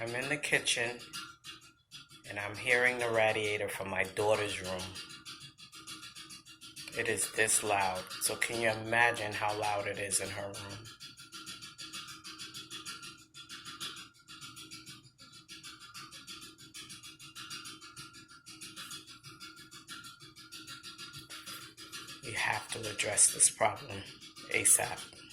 I'm in the kitchen and I'm hearing the radiator from my daughter's room. It is this loud. So can you imagine how loud it is in her room? We have to address this problem ASAP.